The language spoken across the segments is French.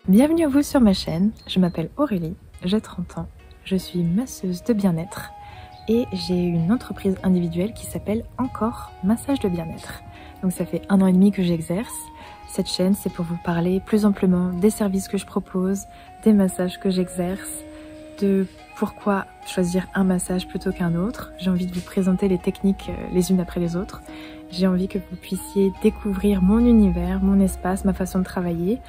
Bienvenue à vous sur ma chaîne, je m'appelle Aurélie, j'ai 30 ans, je suis masseuse de bien-être et j'ai une entreprise individuelle qui s'appelle Encore Massage de Bien-être. Donc ça fait 1 an et demi que j'exerce. Cette chaîne, c'est pour vous parler plus amplement des services que je propose, des massages que j'exerce, de pourquoi choisir un massage plutôt qu'un autre. J'ai envie de vous présenter les techniques les unes après les autres. J'ai envie que vous puissiez découvrir mon univers, mon espace, ma façon de travailler.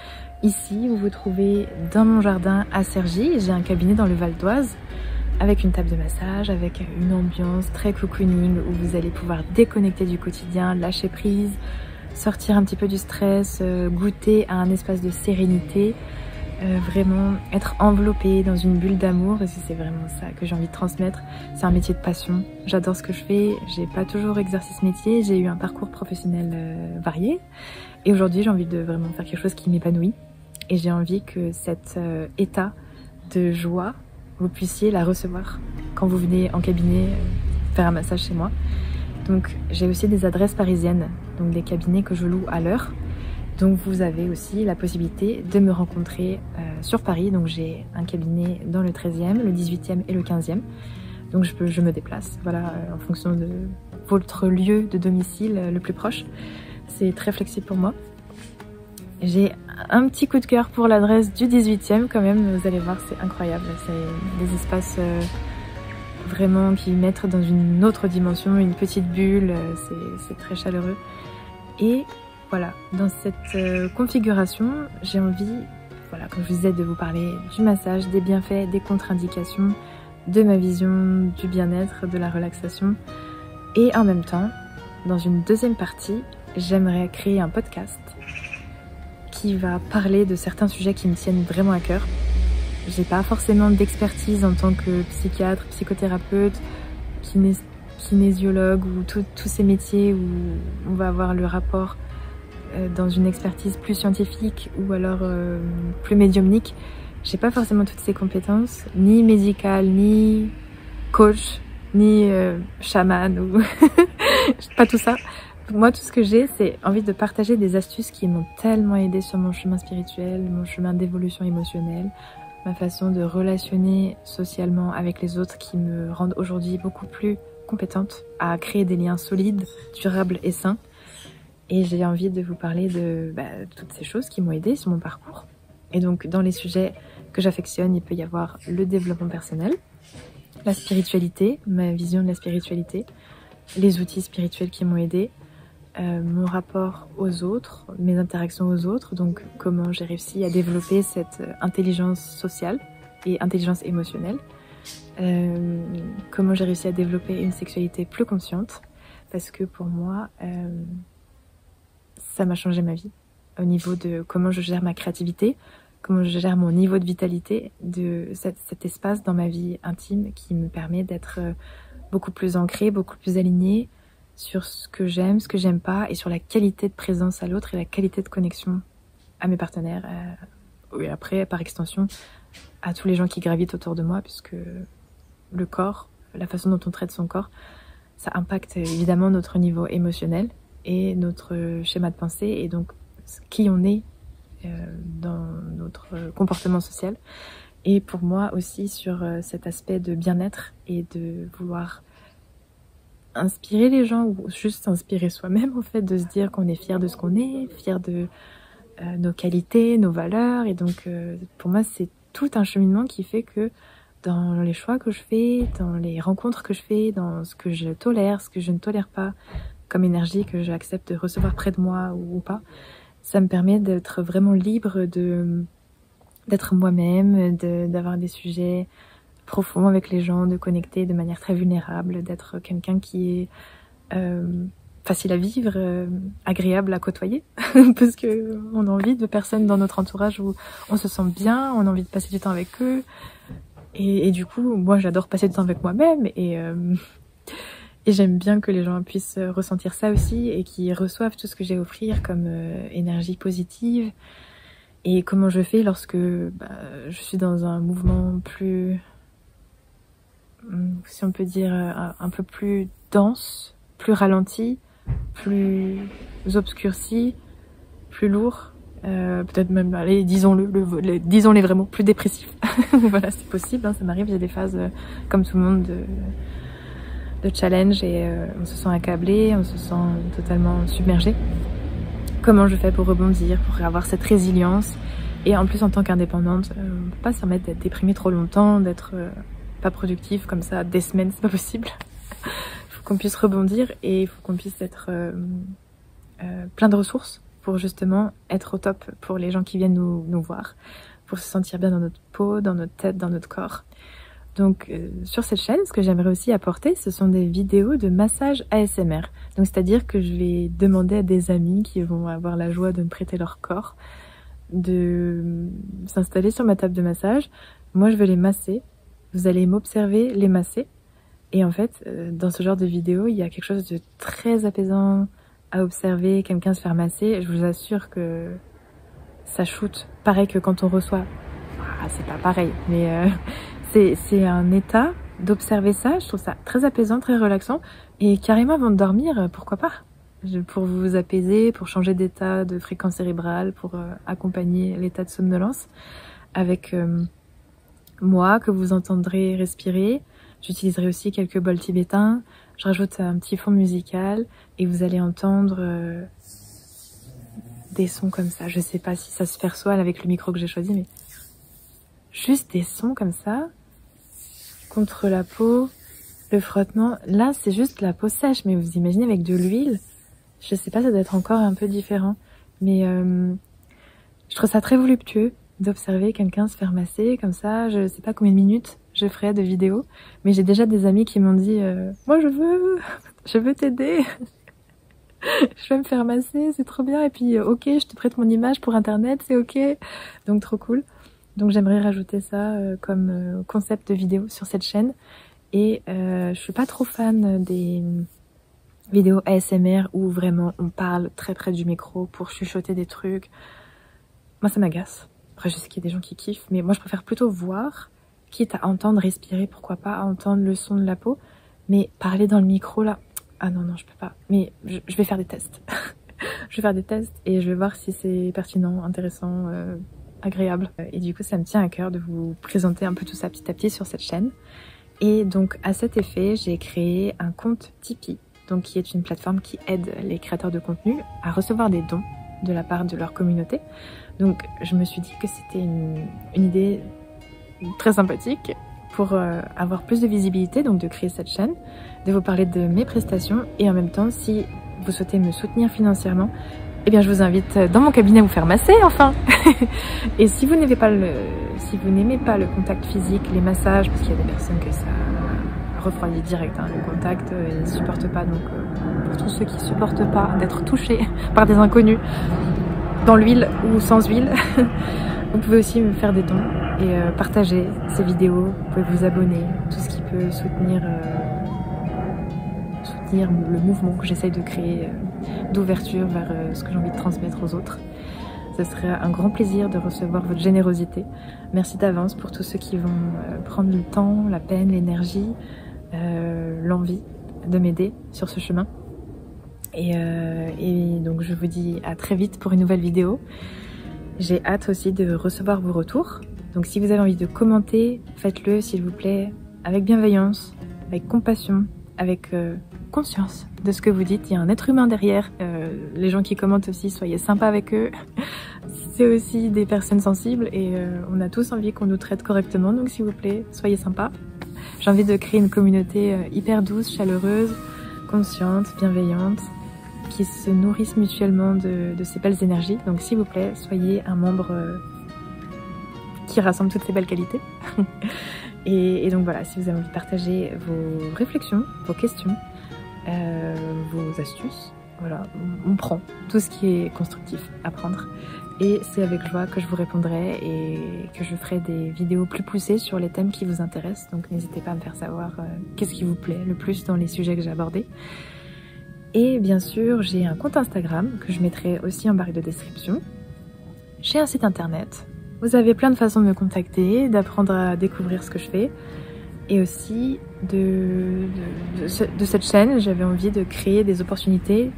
Ici, vous vous trouvez dans mon jardin à Cergy. J'ai un cabinet dans le Val d'Oise avec une table de massage, avec une ambiance très cocooning où vous allez pouvoir déconnecter du quotidien, lâcher prise, sortir un petit peu du stress, goûter à un espace de sérénité, vraiment être enveloppé dans une bulle d'amour, parce que c'est vraiment ça que j'ai envie de transmettre. C'est un métier de passion, j'adore ce que je fais, j'ai pas toujours exercé ce métier, j'ai eu un parcours professionnel varié et aujourd'hui j'ai envie de vraiment faire quelque chose qui m'épanouit et j'ai envie que cet état de joie, vous puissiez la recevoir quand vous venez en cabinet faire un massage chez moi. Donc j'ai aussi des adresses parisiennes, donc des cabinets que je loue à l'heure. Donc vous avez aussi la possibilité de me rencontrer sur Paris. Donc j'ai un cabinet dans le 13e, le 18e et le 15e. Donc je me déplace, voilà, en fonction de votre lieu de domicile le plus proche. C'est très flexible pour moi. J'ai un petit coup de cœur pour l'adresse du 18e quand même, vous allez voir, c'est incroyable. C'est des espaces vraiment qui mettent dans une autre dimension, une petite bulle, c'est très chaleureux. Et voilà, dans cette configuration, j'ai envie, voilà, comme je vous disais, de vous parler du massage, des bienfaits, des contre-indications, de ma vision du bien-être, de la relaxation. Et en même temps, dans une deuxième partie, j'aimerais créer un podcast qui va parler de certains sujets qui me tiennent vraiment à cœur. J'ai pas forcément d'expertise en tant que psychiatre, psychothérapeute, kinésiologue ou tous ces métiers où on va avoir le rapport dans une expertise plus scientifique ou alors plus médiumnique. J'ai pas forcément toutes ces compétences, ni médicales, ni coach, ni chaman ou pas tout ça. Moi, tout ce que j'ai, c'est envie de partager des astuces qui m'ont tellement aidé sur mon chemin spirituel, mon chemin d'évolution émotionnelle, ma façon de relationner socialement avec les autres qui me rendent aujourd'hui beaucoup plus compétente à créer des liens solides, durables et sains. Et j'ai envie de vous parler de toutes ces choses qui m'ont aidé sur mon parcours. Et donc, dans les sujets que j'affectionne, il peut y avoir le développement personnel, la spiritualité, ma vision de la spiritualité, les outils spirituels qui m'ont aidé, mon rapport aux autres, mes interactions aux autres, donc comment j'ai réussi à développer cette intelligence sociale et intelligence émotionnelle, comment j'ai réussi à développer une sexualité plus consciente, parce que pour moi, ça m'a changé ma vie au niveau de comment je gère ma créativité, comment je gère mon niveau de vitalité, de cet espace dans ma vie intime qui me permet d'être beaucoup plus ancrée, beaucoup plus alignée sur ce que j'aime, ce que j'aime pas, et sur la qualité de présence à l'autre et la qualité de connexion à mes partenaires, et après, par extension, à tous les gens qui gravitent autour de moi, puisque le corps, la façon dont on traite son corps, ça impacte évidemment notre niveau émotionnel et notre schéma de pensée, et donc qui on est dans notre comportement social. Et pour moi aussi sur cet aspect de bien-être et de vouloir inspirer les gens, ou juste s'inspirer soi-même, en fait, de se dire qu'on est fier de ce qu'on est, fier de nos qualités, nos valeurs. Et donc pour moi c'est tout un cheminement qui fait que dans les choix que je fais, dans les rencontres que je fais, dans ce que je tolère, ce que je ne tolère pas comme énergie, que j'accepte de recevoir près de moi ou pas, ça me permet d'être vraiment libre d'être moi-même, d'avoir des sujets profonds avec les gens, de connecter de manière très vulnérable, d'être quelqu'un qui est facile à vivre, agréable à côtoyer, parce que on a envie de personnes dans notre entourage où on se sent bien, on a envie de passer du temps avec eux, et du coup, moi j'adore passer du temps avec moi-même, et j'aime bien que les gens puissent ressentir ça aussi, et qu'ils reçoivent tout ce que j'ai à offrir comme énergie positive. Et comment je fais lorsque je suis dans un mouvement plus, si on peut dire, un peu plus dense, plus ralenti, plus obscurci, plus lourd, peut-être même, allez, disons-les vraiment plus dépressifs. Voilà, c'est possible, hein, ça m'arrive, j'ai des phases comme tout le monde de challenge et on se sent accablé, on se sent totalement submergé. Comment je fais pour rebondir, pour avoir cette résilience? Et en plus, en tant qu'indépendante, on ne peut pas se permettre d'être déprimé trop longtemps, d'être pas productif comme ça des semaines, c'est pas possible. Il faut qu'on puisse rebondir et il faut qu'on puisse être plein de ressources pour justement être au top pour les gens qui viennent nous voir, pour se sentir bien dans notre peau, dans notre tête, dans notre corps. Donc sur cette chaîne, ce que j'aimerais aussi apporter, ce sont des vidéos de massage ASMR. Donc c'est-à-dire que je vais demander à des amis qui vont avoir la joie de me prêter leur corps, de s'installer sur ma table de massage. Moi je vais les masser, vous allez m'observer les masser. Et en fait, dans ce genre de vidéo, il y a quelque chose de très apaisant à observer, quelqu'un se faire masser. Je vous assure que ça shoot. Pareil que quand on reçoit... Ah, c'est pas pareil, mais... C'est un état d'observer ça, je trouve ça très apaisant, très relaxant, et carrément avant de dormir, pourquoi pas? Pour vous apaiser, pour changer d'état de fréquence cérébrale, pour accompagner l'état de somnolence, avec moi que vous entendrez respirer. J'utiliserai aussi quelques bols tibétains, je rajoute un petit fond musical, et vous allez entendre des sons comme ça. Je sais pas si ça se perçoit avec le micro que j'ai choisi, mais juste des sons comme ça. Contre la peau, le frottement, là c'est juste la peau sèche, mais vous imaginez avec de l'huile, je sais pas, ça doit être encore un peu différent, mais je trouve ça très voluptueux d'observer quelqu'un se faire masser comme ça. Je sais pas combien de minutes je ferai de vidéo, mais j'ai déjà des amis qui m'ont dit moi je veux t'aider, je vais me faire masser, c'est trop bien, et puis ok, je te prête mon image pour internet, c'est ok, donc trop cool. Donc j'aimerais rajouter ça comme concept de vidéo sur cette chaîne. Et je suis pas trop fan des vidéos ASMR où vraiment on parle très près du micro pour chuchoter des trucs. Moi ça m'agace. Après je sais qu'il y a des gens qui kiffent, mais moi je préfère plutôt voir, quitte à entendre respirer, pourquoi pas, à entendre le son de la peau. Mais parler dans le micro là, ah non je peux pas. Mais je vais faire des tests. Je vais faire des tests et je vais voir si c'est pertinent, intéressant, agréable. Et du coup ça me tient à cœur de vous présenter un peu tout ça petit à petit sur cette chaîne. Et donc à cet effet j'ai créé un compte Tipeee, donc qui est une plateforme qui aide les créateurs de contenu à recevoir des dons de la part de leur communauté. Donc je me suis dit que c'était une idée très sympathique pour avoir plus de visibilité, donc de créer cette chaîne, de vous parler de mes prestations, et en même temps si vous souhaitez me soutenir financièrement, eh bien je vous invite dans mon cabinet à vous faire masser enfin. Et si vous n'aimez pas le contact physique, les massages, parce qu'il y a des personnes que ça refroidit direct, hein, le contact, ils ne supportent pas, donc pour tous ceux qui ne supportent pas d'être touchés par des inconnus, dans l'huile ou sans huile, vous pouvez aussi me faire des dons et partager ces vidéos, vous pouvez vous abonner, tout ce qui peut soutenir le mouvement que j'essaye de créer, d'ouverture vers ce que j'ai envie de transmettre aux autres. Ce serait un grand plaisir de recevoir votre générosité. Merci d'avance pour tous ceux qui vont prendre le temps, la peine, l'énergie, l'envie de m'aider sur ce chemin. Et donc je vous dis à très vite pour une nouvelle vidéo. J'ai hâte aussi de recevoir vos retours. Donc si vous avez envie de commenter, faites-le s'il vous plaît, avec bienveillance, avec compassion, avec conscience de ce que vous dites. Il y a un être humain derrière. Les gens qui commentent aussi, soyez sympas avec eux. C'est aussi des personnes sensibles et on a tous envie qu'on nous traite correctement. Donc s'il vous plaît, soyez sympas. J'ai envie de créer une communauté hyper douce, chaleureuse, consciente, bienveillante, qui se nourrissent mutuellement de ces belles énergies. Donc s'il vous plaît, soyez un membre qui rassemble toutes ces belles qualités. Et donc voilà, si vous avez envie de partager vos réflexions, vos questions, vos astuces, voilà, on prend tout ce qui est constructif à prendre. Et c'est avec joie que je vous répondrai et que je ferai des vidéos plus poussées sur les thèmes qui vous intéressent. Donc n'hésitez pas à me faire savoir qu'est-ce qui vous plaît le plus dans les sujets que j'ai abordés. Et bien sûr, j'ai un compte Instagram que je mettrai aussi en barre de description. J'ai un site internet. Vous avez plein de façons de me contacter, d'apprendre à découvrir ce que je fais. Et aussi, de cette chaîne, j'avais envie de créer des opportunités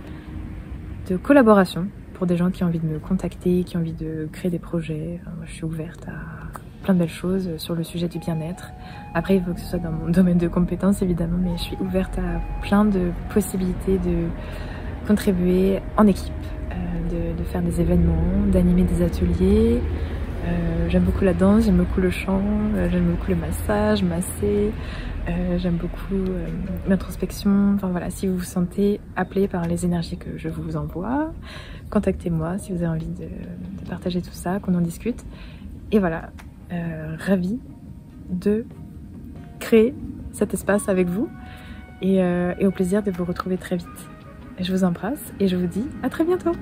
de collaboration pour des gens qui ont envie de me contacter, qui ont envie de créer des projets. Moi, je suis ouverte à plein de belles choses sur le sujet du bien-être. Après, il faut que ce soit dans mon domaine de compétences évidemment, mais je suis ouverte à plein de possibilités de contribuer en équipe, de faire des événements, d'animer des ateliers. J'aime beaucoup la danse, j'aime beaucoup le chant, j'aime beaucoup le massage, masser, j'aime beaucoup l'introspection. Enfin voilà, si vous vous sentez appelé par les énergies que je vous envoie, contactez-moi si vous avez envie de partager tout ça, qu'on en discute. Et voilà, ravie de créer cet espace avec vous et au plaisir de vous retrouver très vite. Je vous embrasse et je vous dis à très bientôt.